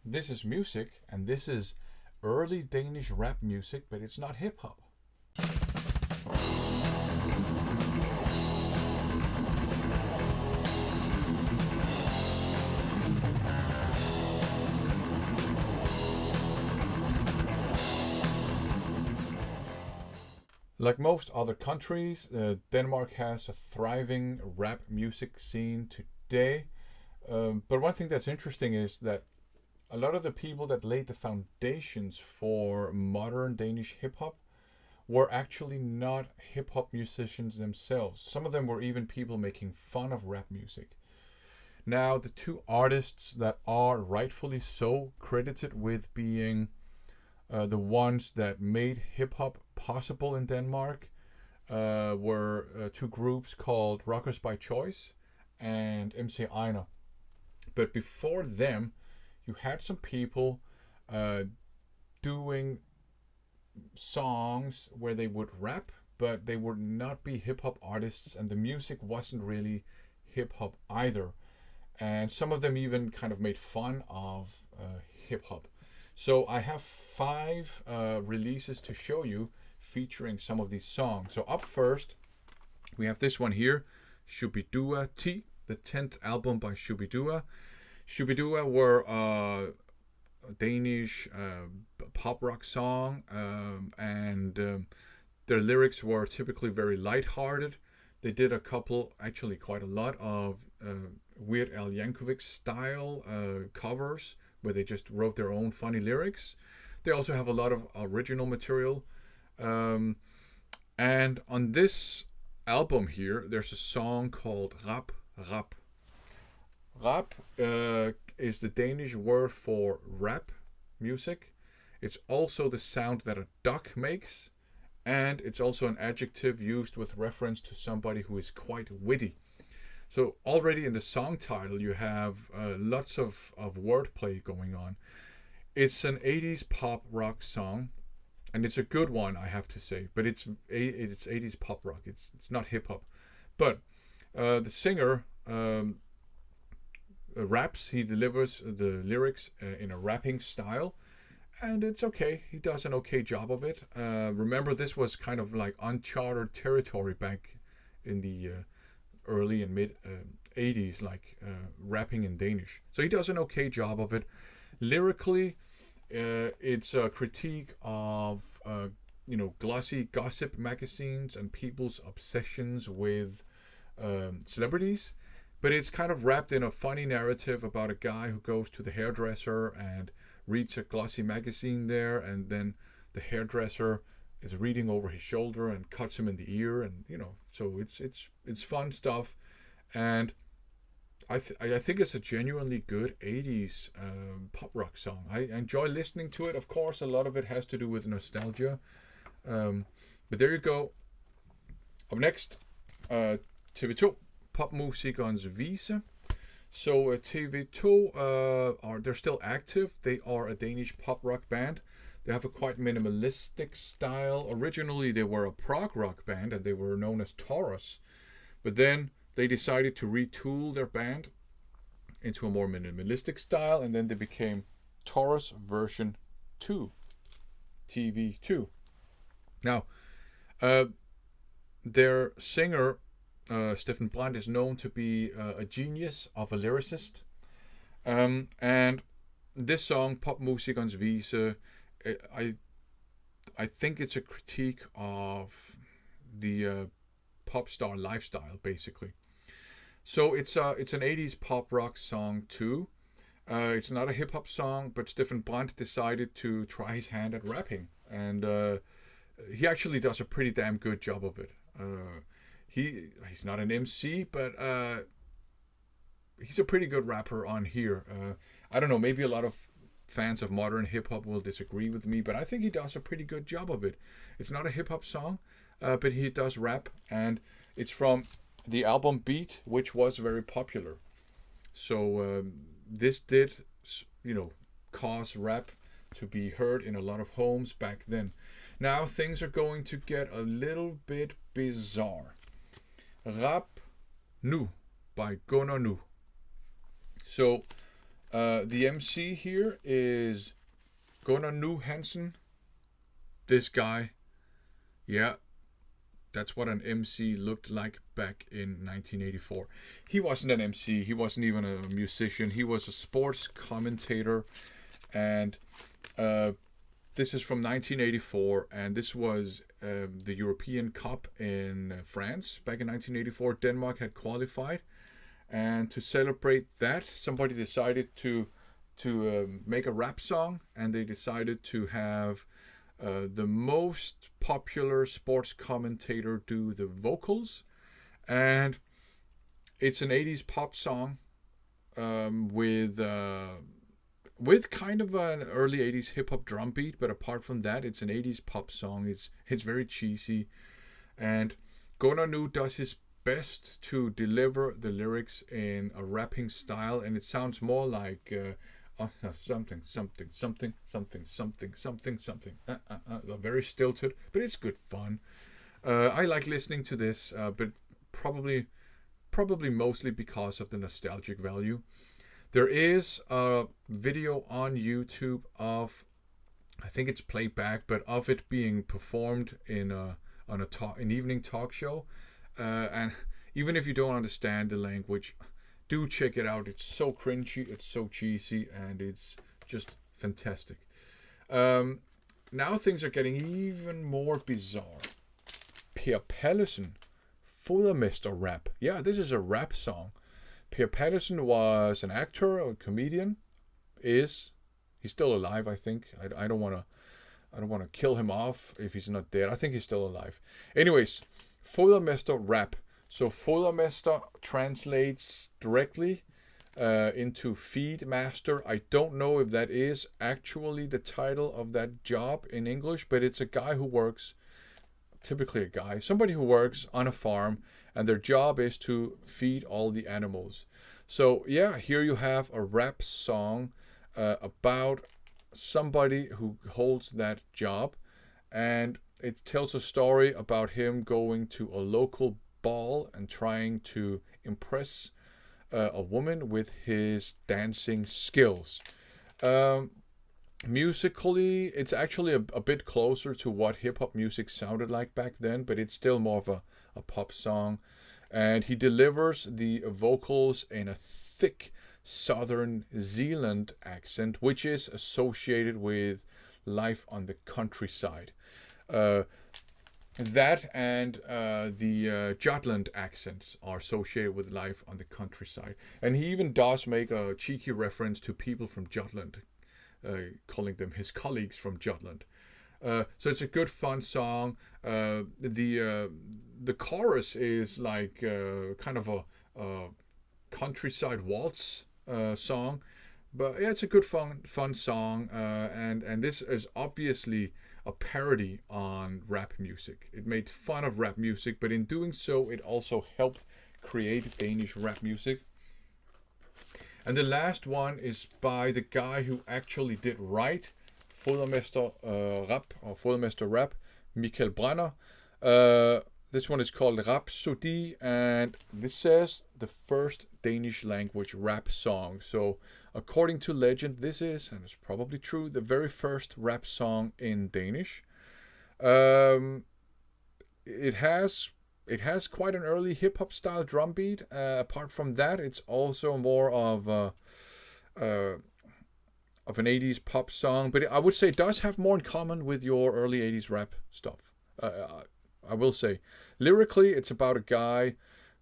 This is music, and this is early Danish rap music, but it's not hip hop. Like most other countries, Denmark has a thriving rap music scene today. But one thing that's interesting is that a lot of the people that laid the foundations for modern Danish hip hop were actually not hip hop musicians themselves. Some of them were even people making fun of rap music. Now, the two artists that are rightfully so credited with being the ones that made hip hop possible in Denmark were two groups called Rockers by Choice and MC Einer. But before them, you had some people doing songs where they would rap, but they would not be hip hop artists, and the music wasn't really hip hop either. And some of them even kind of made fun of hip hop. So I have 5 releases to show you featuring some of these songs. So up first, we have this one here, Shubidua T, the 10th album by Shubidua. Shubidua were a Danish pop rock song, and their lyrics were typically very lighthearted. They did a couple, actually quite a lot, of Weird Al Yankovic style covers, where they just wrote their own funny lyrics. They also have a lot of original material. And on this album here, there's a song called Rap. Rap is the Danish word for rap music. It's also the sound that a duck makes, and it's also an adjective used with reference to somebody who is quite witty. So already in the song title, you have lots of wordplay going on. It's an 80s pop rock song, and it's a good one, I have to say. But it's 80s pop rock. It's not hip hop. But the singer raps. He delivers the lyrics in a rapping style, and it's okay. He does an okay job of it. Remember, this was kind of like uncharted territory back in the early and mid 80s, like rapping in Danish. So he does an okay job of it. Lyrically, it's a critique of glossy gossip magazines and people's obsessions with celebrities. But it's kind of wrapped in a funny narrative about a guy who goes to the hairdresser and reads a glossy magazine there, and then the hairdresser is reading over his shoulder and cuts him in the ear, and so it's fun stuff, and I think it's a genuinely good 80s pop rock song. I enjoy listening to it. Of course, a lot of it has to do with nostalgia, but there you go. Up next, TV2, Popmusikerens Vise. So TV2 they're still active. They are a Danish pop rock band. They have a quite minimalistic style. Originally, they were a prog rock band, and they were known as Taurus. But then they decided to retool their band into a more minimalistic style, and then they became Taurus version 2, TV2. Now, their singer, Steffen Brandt, is known to be a genius of a lyricist. And this song, Popmusikerens Vise, I think it's a critique of the pop star lifestyle, basically. So it's an 80s pop rock song too. It's not a hip hop song, but Steffen Brandt decided to try his hand at rapping, and he actually does a pretty damn good job of it. He's not an MC, but he's a pretty good rapper on here. I don't know, maybe a lot of fans of modern hip hop will disagree with me, but I think he does a pretty good job of it. It's not a hip hop song, but he does rap, and it's from the album Beat, which was very popular. So this did, cause rap to be heard in a lot of homes back then. Now things are going to get a little bit bizarre. Rap Nu by Gunnar Nu. So The MC here is Gunnar Nu Hansen. This guy, yeah, that's what an MC looked like back in 1984. He wasn't an MC. He wasn't even a musician. He was a sports commentator, and this is from 1984, and this was the European Cup in France back in 1984. Denmark had qualified, and to celebrate that, somebody decided to make a rap song, and they decided to have the most popular sports commentator do the vocals, and it's an 80s pop song with kind of an early 80s hip hop drum beat, but apart from that, it's an 80s pop song. It's very cheesy, and Gunnar Nu does his best to deliver the lyrics in a rapping style, and it sounds more like something, very stilted, but it's good fun. I like listening to this, but probably mostly because of the nostalgic value. There is a video on YouTube of, I think it's playback, but of it being performed in an evening talk show, and even if you don't understand the language, do check it out. It's so cringy, it's so cheesy, and it's just fantastic. Now things are getting even more bizarre. Per Pallesen, Fodermester Rap. Yeah, this is a rap song. Per Pallesen was an actor, a comedian. He's still alive, I think. I don't want to kill him off if he's not dead. I think he's still alive. Anyways, Fodermester Rap. So Fodermester translates directly into feed master. I don't know if that is actually the title of that job in English, but it's a guy who works, typically a guy, somebody who works on a farm, and their job is to feed all the animals. So yeah, here you have a rap song about somebody who holds that job, and it tells a story about him going to a local ball and trying to impress a woman with his dancing skills. Musically, it's actually a bit closer to what hip-hop music sounded like back then, but it's still more of a pop song. And he delivers the vocals in a thick Southern Zealand accent, which is associated with life on the countryside. That and the Jutland accents are associated with life on the countryside. And he even does make a cheeky reference to people from Jutland, calling them his colleagues from Jutland. So it's a good, fun song. The chorus is like kind of a countryside waltz song. But yeah, it's a good, fun song. And this is obviously a parody on rap music. It made fun of rap music, but in doing so, it also helped create Danish rap music. And the last one is by the guy who actually did write Fodermester Rap, or Fodermester Rap, Michael Brenner. This one is called Rap-Sodi, and this says the first Danish language rap song. So according to legend, this is, and it's probably true, the very first rap song in Danish. It has quite an early hip hop style drum beat. Apart from that, it's also more of an 80s pop song, but I would say it does have more in common with your early 80s rap stuff. I will say, lyrically, it's about a guy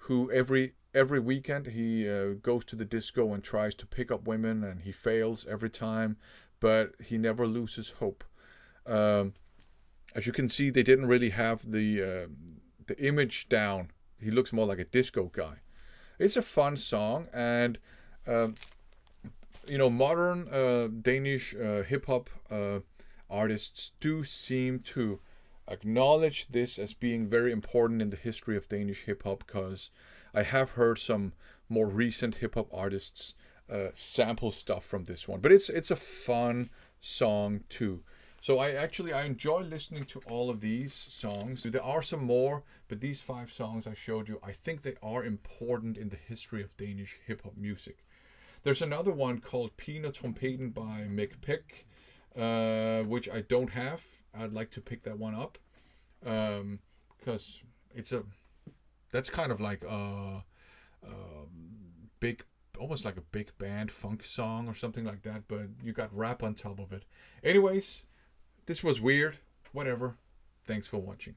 who every weekend he goes to the disco and tries to pick up women, and he fails every time, but he never loses hope. As you can see, they didn't really have the image down. He looks more like a disco guy. It's a fun song, and modern Danish hip hop artists do seem to acknowledge this as being very important in the history of Danish hip hop, because I have heard some more recent hip hop artists sample stuff from this one. But it's a fun song too. So I enjoy listening to all of these songs. There are some more, but these 5 songs I showed you, I think they are important in the history of Danish hip hop music. There's another one called Pina Trompeten by Mick Pick, which I don't have. I'd like to pick that one up, because that's kind of like a big, almost like a big band funk song or something like that, but you got rap on top of it. Anyways, this was weird. Whatever. Thanks for watching.